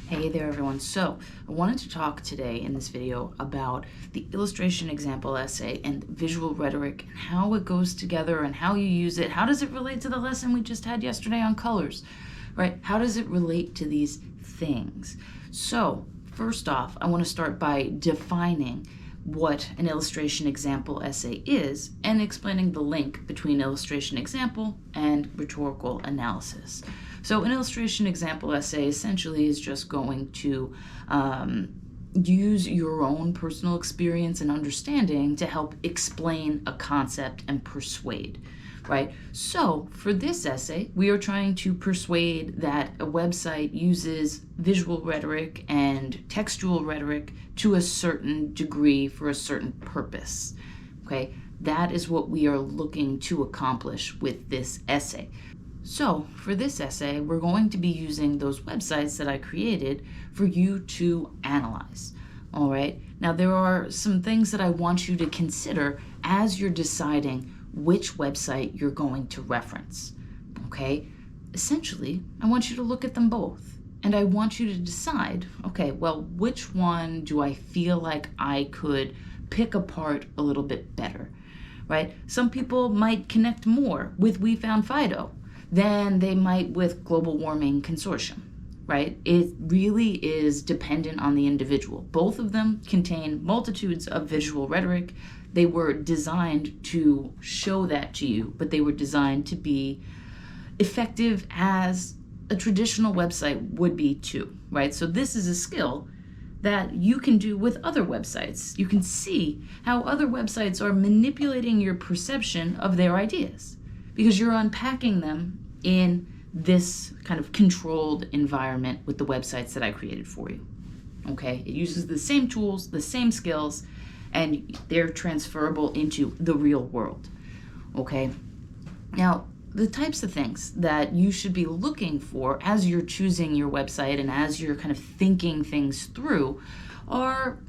Hey there everyone. So I wanted to talk today in this video about the illustration example essay and visual rhetoric and how it goes together and how you use it. How does it relate to the lesson we just had yesterday on colors, right? How does it relate to these things? So first off, I want to start by defining what an illustration example essay is and explaining the link between illustration example and rhetorical analysis. So an illustration example essay essentially is just going to use your own personal experience and understanding to help explain a concept and persuade, right? So for this essay, we are trying to persuade that a website uses visual rhetoric and textual rhetoric to a certain degree for a certain purpose, okay? That is what we are looking to accomplish with this essay. So for this essay, we're going to be using those websites that I created for you to analyze, all right? Now there are some things that I want you to consider as you're deciding which website you're going to reference, okay? Essentially, I want you to look at them both and I want you to decide, okay, well, which one do I feel like I could pick apart a little bit better, right? Some people might connect more with We Found Fido than they might with Global Warming Consortium, right? It really is dependent on the individual. Both of them contain multitudes of visual rhetoric. They were designed to show that to you, but they were designed to be effective as a traditional website would be too, right? So this is a skill that you can do with other websites. You can see how other websites are manipulating your perception of their ideas, because you're unpacking them in this kind of controlled environment with the websites that I created for you, okay? It uses the same tools, the same skills, and they're transferable into the real world, okay? Now, the types of things that you should be looking for as you're choosing your website and as you're kind of thinking things through are,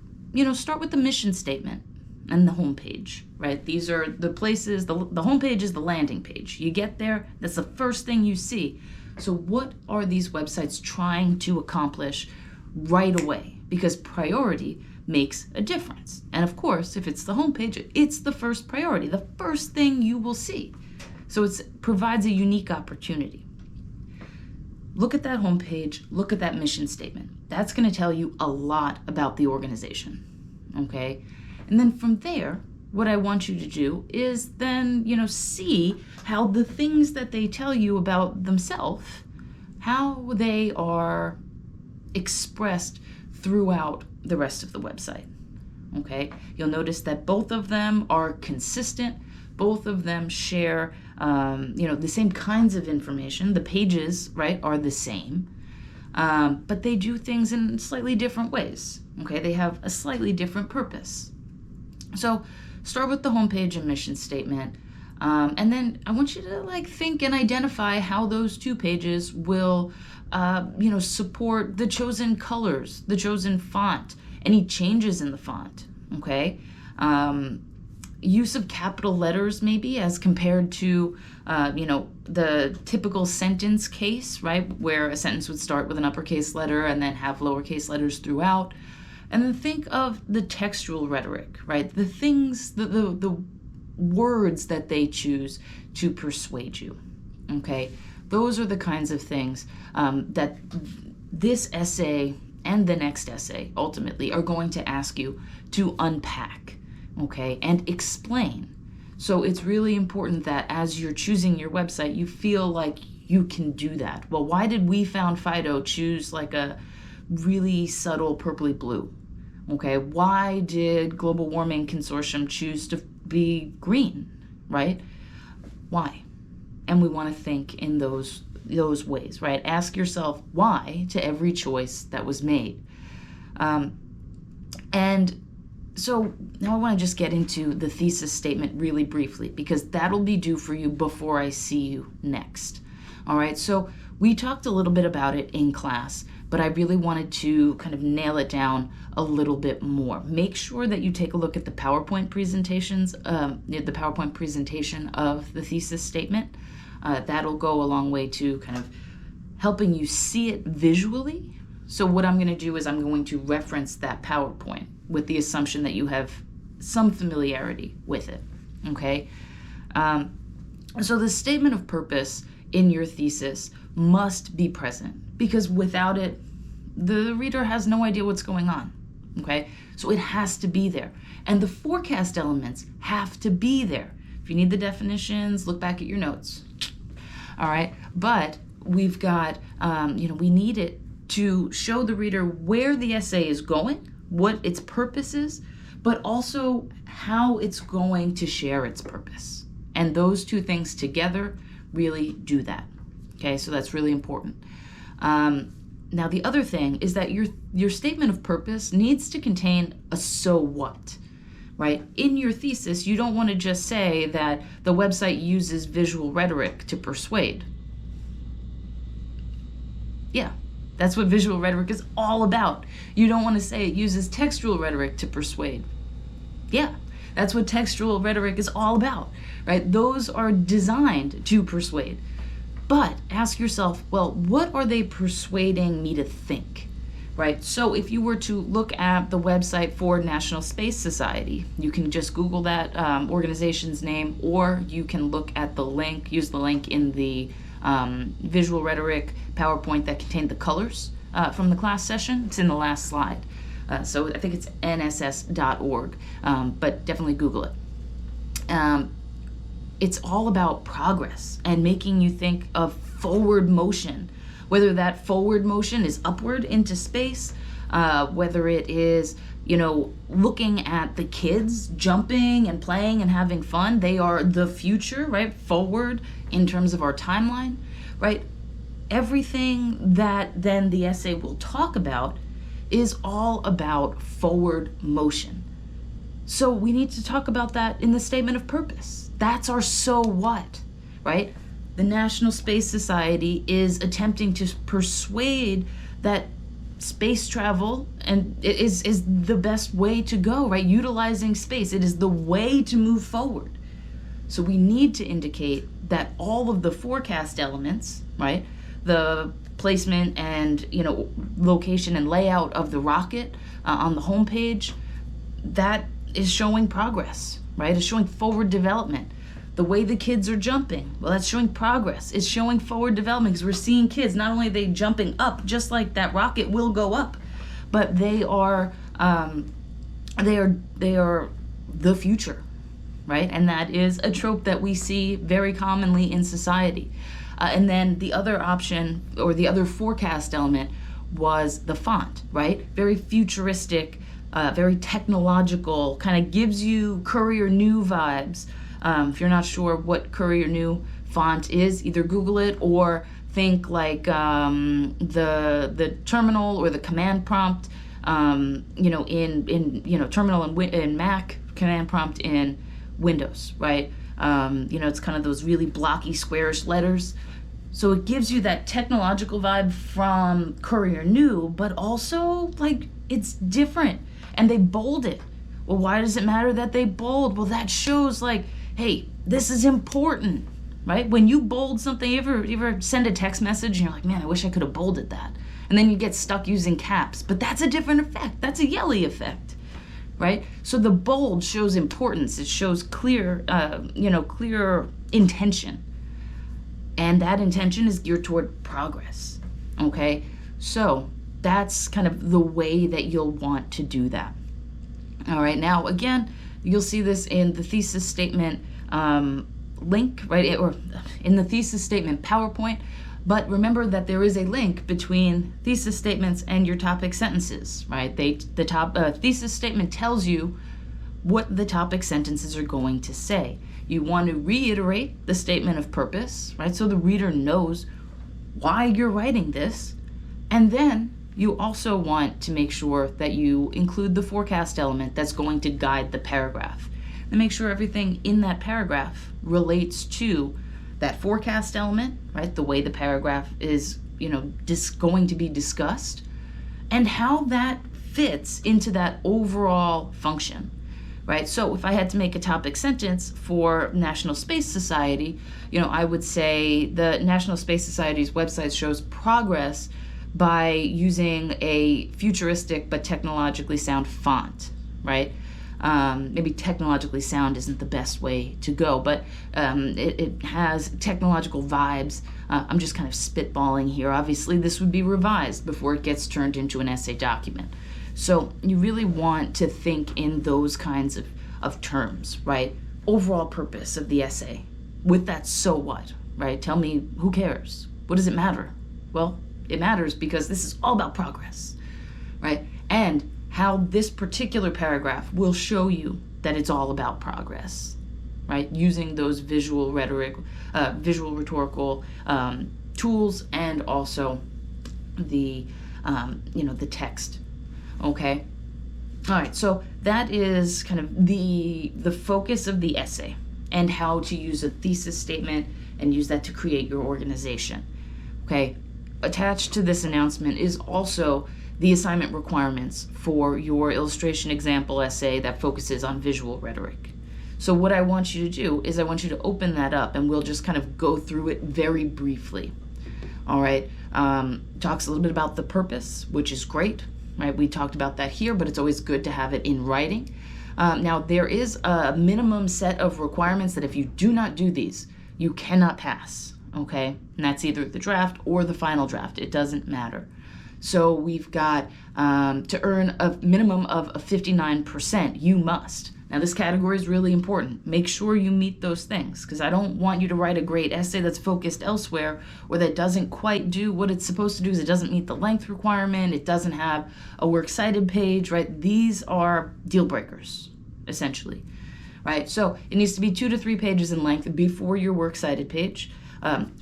start with the mission statement and the homepage, right? These are the places, the homepage is the landing page. You get there, that's the first thing you see. So what are these websites trying to accomplish right away? Because priority makes a difference. And of course, if it's the homepage, it's the first priority, the first thing you will see. So it provides a unique opportunity. Look at that homepage, look at that mission statement. That's gonna tell you a lot about the organization, okay? And then from there, what I want you to do is then, see how the things that they tell you about themselves, how they are expressed throughout the rest of the website, okay? You'll notice that both of them are consistent. Both of them share, the same kinds of information. The pages, right, are the same, but they do things in slightly different ways, okay? They have a slightly different purpose. So start with the homepage and mission statement, and then I want you to think and identify how those two pages will, support the chosen colors, the chosen font, any changes in the font, okay? Use of capital letters maybe as compared to, the typical sentence case, right? Where a sentence would start with an uppercase letter and then have lowercase letters throughout. And then think of the textual rhetoric, right? The things, the words that they choose to persuade you, okay? Those are the kinds of things that this essay and the next essay ultimately are going to ask you to unpack, okay, and explain. So it's really important that as you're choosing your website, you feel like you can do that. Well, why did We Found Fido choose a really subtle purpley blue? Okay, why did Global Warming Consortium choose to be green, right? Why? And we want to think in those ways, right? Ask yourself why to every choice that was made. And so now I want to just get into the thesis statement really briefly, because that'll be due for you before I see you next. All right, so we talked a little bit about it in class, but I really wanted to kind of nail it down a little bit more. Make sure that you take a look at the PowerPoint presentations, the PowerPoint presentation of the thesis statement. That'll go a long way to kind of helping you see it visually So what I'm going to do is I'm going to reference that PowerPoint with the assumption that you have some familiarity with it, okay? So the statement of purpose in your thesis must be present, because without it, the reader has no idea what's going on, okay? So it has to be there. And the forecast elements have to be there. If you need the definitions, look back at your notes, all right? But we've got, we need it to show the reader where the essay is going, what its purpose is, but also how it's going to share its purpose. And those two things together really do that. Okay, so that's really important. Now the other thing is that your statement of purpose needs to contain a so what, right? In your thesis, you don't want to just say that the website uses visual rhetoric to persuade. Yeah, that's what visual rhetoric is all about. You don't want to say it uses textual rhetoric to persuade. Yeah, that's what textual rhetoric is all about, right? Those are designed to persuade. But ask yourself, well, what are they persuading me to think, right? So if you were to look at the website for National Space Society, you can just Google that organization's name, or you can look at the link, use the link in the visual rhetoric PowerPoint that contained the colors from the class session. It's in the last slide. So I think it's nss.org, but definitely Google it. It's all about progress and making you think of forward motion, whether that forward motion is upward into space, whether it is, looking at the kids jumping and playing and having fun. They are the future, right? Forward in terms of our timeline, right? Everything that then the essay will talk about is all about forward motion. So we need to talk about that in the statement of purpose. That's our so what, right? The National Space Society is attempting to persuade that space travel and is the best way to go, right? Utilizing space, it is the way to move forward. So we need to indicate that all of the forecast elements, right? The placement and location and layout of the rocket on the homepage, that is showing progress, right? It's showing forward development. The way the kids are jumping, well, that's showing progress. It's showing forward development because we're seeing kids, not only are they jumping up, just like that rocket will go up, but they are the future, right? And that is a trope that we see very commonly in society. And then the other option, or the other forecast element, was the font, right? Very futuristic, very technological, kind of gives you Courier New vibes. If you're not sure what Courier New font is, either Google it or think like the terminal or the command prompt, in terminal in Mac, command prompt in Windows, right? It's kind of those really blocky, squarish letters. So it gives you that technological vibe from Courier New, but also like it's different, and they bold it. Well, why does it matter that they bold? Well, that shows like, hey, this is important, right? When you bold something, you ever send a text message and you're like, man, I wish I could have bolded that. And then you get stuck using caps, but that's a different effect. That's a yelly effect, right? So the bold shows importance. It shows clear intention. And that intention is geared toward progress, okay? So that's kind of the way that you'll want to do that. All right, now again, you'll see this in the thesis statement link, right? Or in the thesis statement PowerPoint, but remember that there is a link between thesis statements and your topic sentences, right? The thesis statement tells you what the topic sentences are going to say. You want to reiterate the statement of purpose, right? So the reader knows why you're writing this. And then you also want to make sure that you include the forecast element that's going to guide the paragraph. And make sure everything in that paragraph relates to that forecast element, right? The way the paragraph is, going to be discussed, and how that fits into that overall function. Right? So if I had to make a topic sentence for National Space Society, I would say the National Space Society's website shows progress by using a futuristic but technologically sound font, right? Maybe technologically sound isn't the best way to go, but it has technological vibes. I'm just kind of spitballing here. Obviously, this would be revised before it gets turned into an essay document. So you really want to think in those kinds of terms, right? Overall purpose of the essay. With that, so what, right? Tell me, who cares? What does it matter? Well, it matters because this is all about progress, right? And how this particular paragraph will show you that it's all about progress, right? Using those visual rhetorical tools, and also the the text. Okay. All right. So that is kind of the focus of the essay, and how to use a thesis statement and use that to create your organization. Okay. Attached to this announcement is also the assignment requirements for your illustration example essay that focuses on visual rhetoric. So what I want you to do is I want you to open that up, and we'll just kind of go through it very briefly. All right. Talks a little bit about the purpose, which is great, right? We talked about that here, but it's always good to have it in writing. Now, there is a minimum set of requirements that if you do not do these, you cannot pass, okay? And that's either the draft or the final draft. It doesn't matter. So we've got to earn a minimum of 59%, you must. Now, this category is really important. Make sure you meet those things, because I don't want you to write a great essay that's focused elsewhere, or that doesn't quite do what it's supposed to do. Is it doesn't meet the length requirement, it doesn't have a works cited page, right? These are deal breakers, essentially, right? So it needs to be 2 to 3 pages in length before your works cited page.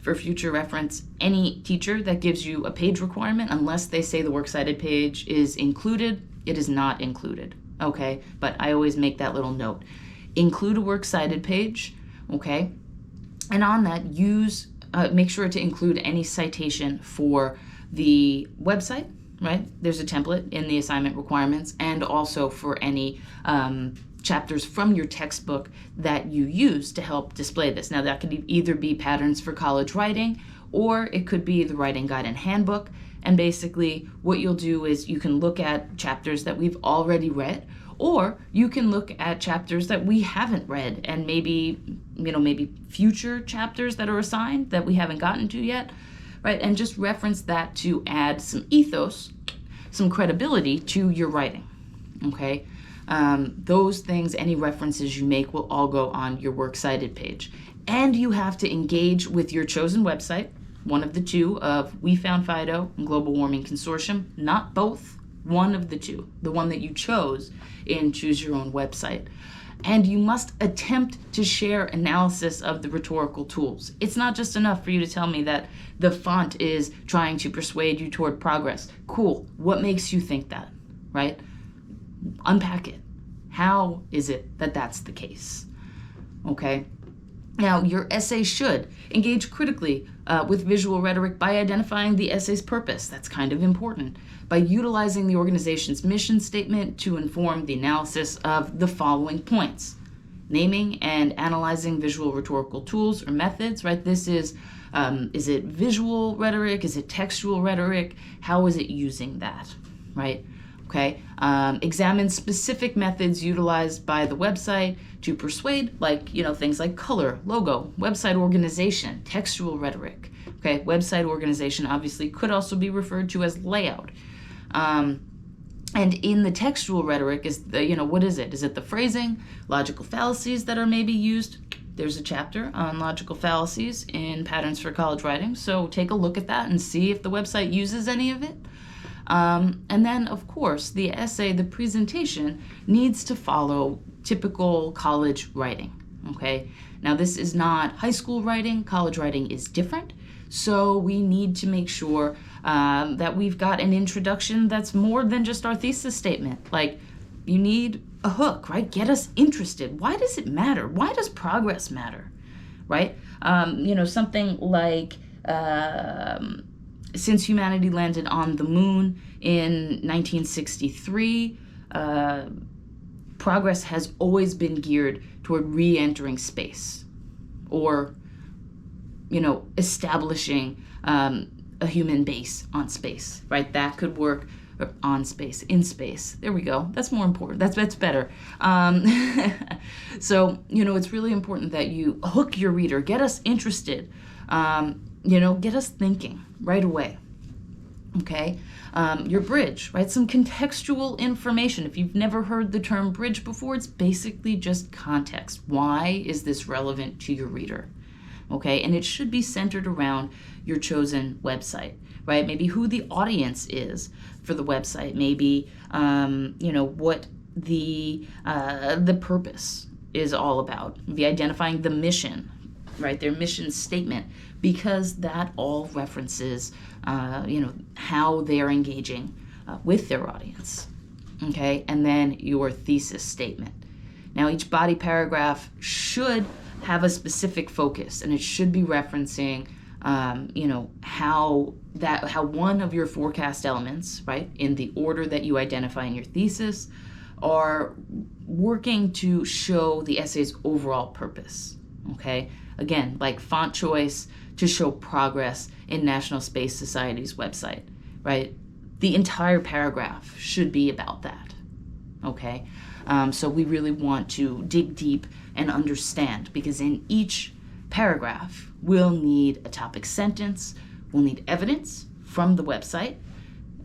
For future reference, any teacher that gives you a page requirement, unless they say the works cited page is included, it is not included. Okay, but I always make that little note. Include a works cited page, okay? And on that, make sure to include any citation for the website, right? There's a template in the assignment requirements, and also for any chapters from your textbook that you use to help display this. Now, that could either be Patterns for College Writing, or it could be the Writing Guide and Handbook. And basically what you'll do is you can look at chapters that we've already read, or you can look at chapters that we haven't read, and maybe future chapters that are assigned that we haven't gotten to yet, right? And just reference that to add some ethos, some credibility to your writing, okay? Those things, any references you make, will all go on your works cited page. And you have to engage with your chosen website, one of the two of We Found Fido and Global Warming Consortium, not both, one of the two, the one that you chose in Choose Your Own Website. And you must attempt to share analysis of the rhetorical tools. It's not just enough for you to tell me that the font is trying to persuade you toward progress. Cool. What makes you think that, right? Unpack it. How is it that that's the case? Okay. Now, your essay should engage critically with visual rhetoric by identifying the essay's purpose. That's kind of important. By utilizing the organization's mission statement to inform the analysis of the following points. Naming and analyzing visual rhetorical tools or methods, right? This is it visual rhetoric? Is it textual rhetoric? How is it using that, right? Okay, examine specific methods utilized by the website to persuade, like, things like color, logo, website organization, textual rhetoric. Okay, website organization obviously could also be referred to as layout. And in the textual rhetoric is what is it? Is it the phrasing, logical fallacies that are maybe used? There's a chapter on logical fallacies in Patterns for College Writing, so take a look at that and see if the website uses any of it. And then, of course, the essay, the presentation, needs to follow typical college writing, okay? Now, this is not high school writing. College writing is different, so we need to make sure that we've got an introduction that's more than just our thesis statement. Like, you need a hook, right? Get us interested. Why does it matter? Why does progress matter, right? Something like... Since humanity landed on the moon in 1963, progress has always been geared toward re-entering space, or, establishing a human base on space, right? That could work on space, in space. There we go. That's more important. That's better. So, it's really important that you hook your reader, get us interested, get us thinking right away. Okay, your bridge, right? Some contextual information. If you've never heard the term bridge before, it's basically just context. Why is this relevant to your reader? Okay, and it should be centered around your chosen website, right? Maybe who the audience is for the website. Maybe, what the purpose is all about. Maybe identifying the mission, right? Their mission statement, because that all references, how they're engaging with their audience. Okay, and then your thesis statement. Now, each body paragraph should have a specific focus, and it should be referencing, how one of your forecast elements, right, in the order that you identify in your thesis, are working to show the essay's overall purpose. Okay, again, like font choice to show progress in National Space Society's website, right? The entire paragraph should be about that. Okay, so we really want to dig deep and understand, because in each paragraph we'll need a topic sentence, we'll need evidence from the website,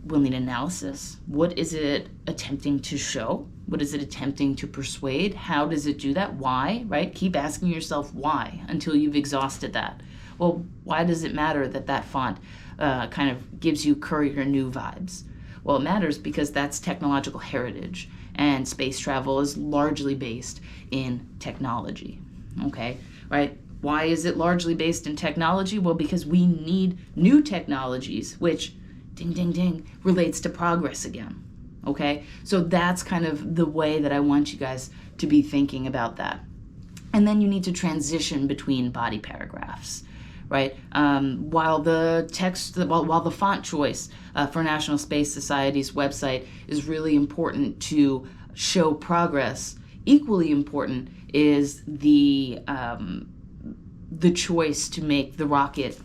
we'll need analysis. What is it attempting to show? What is it attempting to persuade? How does it do that? Why, right? Keep asking yourself why until you've exhausted that. Well, why does it matter that font kind of gives you Courier New vibes? Well, it matters because that's technological heritage, and space travel is largely based in technology, okay, right? Why is it largely based in technology? Well, because we need new technologies, which, ding, ding, ding, relates to progress again, okay? So that's kind of the way that I want you guys to be thinking about that. And then you need to transition between body paragraphs, right? While the font choice for National Space Society's website is really important to show progress, equally important is the choice to make the rocket,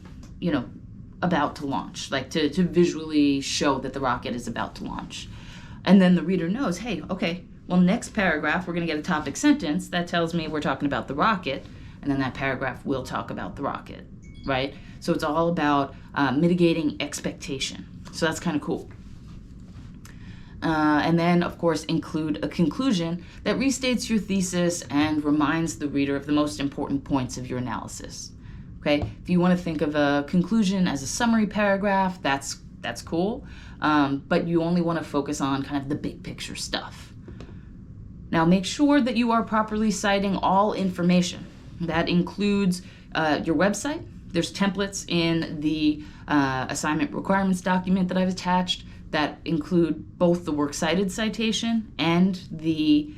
about to launch, like to visually show that the rocket is about to launch. And then the reader knows, hey, okay, well, next paragraph, we're going to get a topic sentence that tells me we're talking about the rocket, and then that paragraph will talk about the rocket, right? So it's all about mitigating expectation. So that's kind of cool. And then, of course, include a conclusion that restates your thesis and reminds the reader of the most important points of your analysis. Okay, if you want to think of a conclusion as a summary paragraph, that's cool, but you only want to focus on kind of the big picture stuff. Now, make sure that you are properly citing all information. That includes your website. There's templates in the assignment requirements document that I've attached that include both the works cited citation and the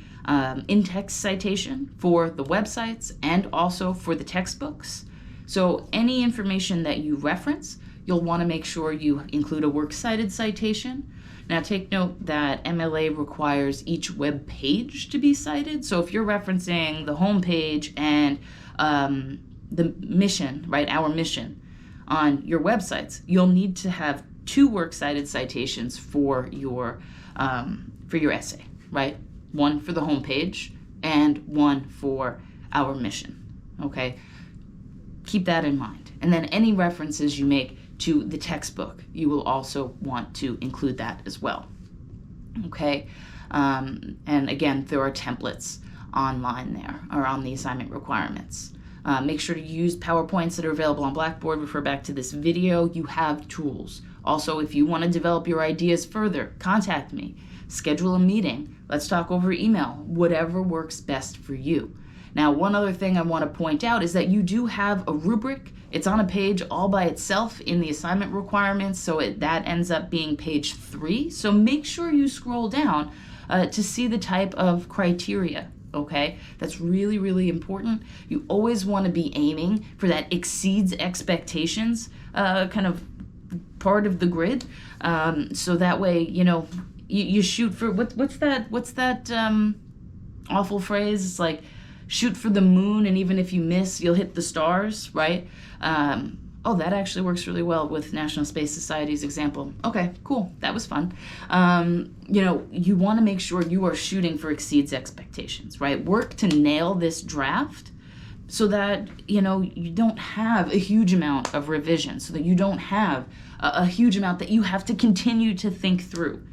in-text citation for the websites and also for the textbooks. So any information that you reference, you'll want to make sure you include a works cited citation. Now take note that MLA requires each web page to be cited. So if you're referencing the home page and the mission, right, our mission on your websites, you'll need to have 2 works cited citations for your essay, right? One for the home page and one for our mission, okay? Keep that in mind. And then any references you make to the textbook, you will also want to include that as well, okay? And again, there are templates online there, or on the assignment requirements. Make sure to use PowerPoints that are available on Blackboard. Refer back to this video. You have tools. Also, if you want to develop your ideas further, contact me. Schedule a meeting. Let's talk over email. Whatever works best for you. Now, one other thing I want to point out is that you do have a rubric. It's on a page all by itself in the assignment requirements, so that ends up being page 3. So make sure you scroll down to see the type of criteria. Okay, that's really, really important. You always want to be aiming for that exceeds expectations kind of part of the grid. So that way, you shoot for, what's that awful phrase? It's like, shoot for the moon, and even if you miss, you'll hit the stars, right? oh, that actually works really well with National Space Society's example. Okay, cool. That was fun. You want to make sure you are shooting for exceeds expectations, right? Work to nail this draft so that, you don't have a huge amount of revision, so that you don't have a huge amount that you have to continue to think through.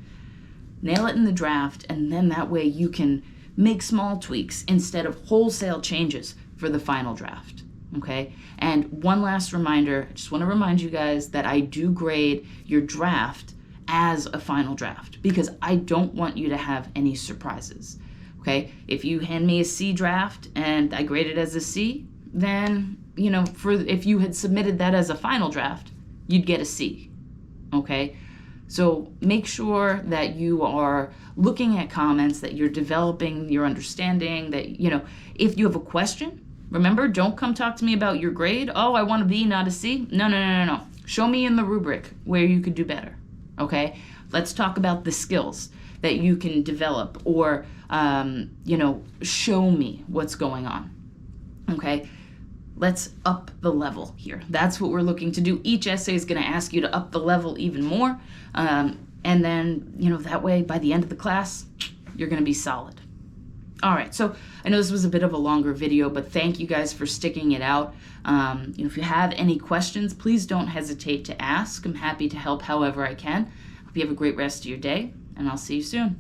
Nail it in the draft, and then that way you can make small tweaks instead of wholesale changes for the final draft. Okay, and one last reminder, I just want to remind you guys that I do grade your draft as a final draft because I don't want you to have any surprises. Okay, if you hand me a C draft and I grade it as a C, then, if you had submitted that as a final draft, you'd get a C. Okay, so make sure that you are looking at comments, that you're developing your understanding, that, if you have a question, remember, don't come talk to me about your grade. Oh, I want a B, not a C. No. Show me in the rubric where you could do better, okay? Let's talk about the skills that you can develop or, show me what's going on, okay? Let's up the level here. That's what we're looking to do. Each essay is going to ask you to up the level even more. And then, that way, by the end of the class, you're going to be solid. All right, so I know this was a bit of a longer video, but thank you guys for sticking it out. If you have any questions, please don't hesitate to ask. I'm happy to help however I can. Hope you have a great rest of your day, and I'll see you soon.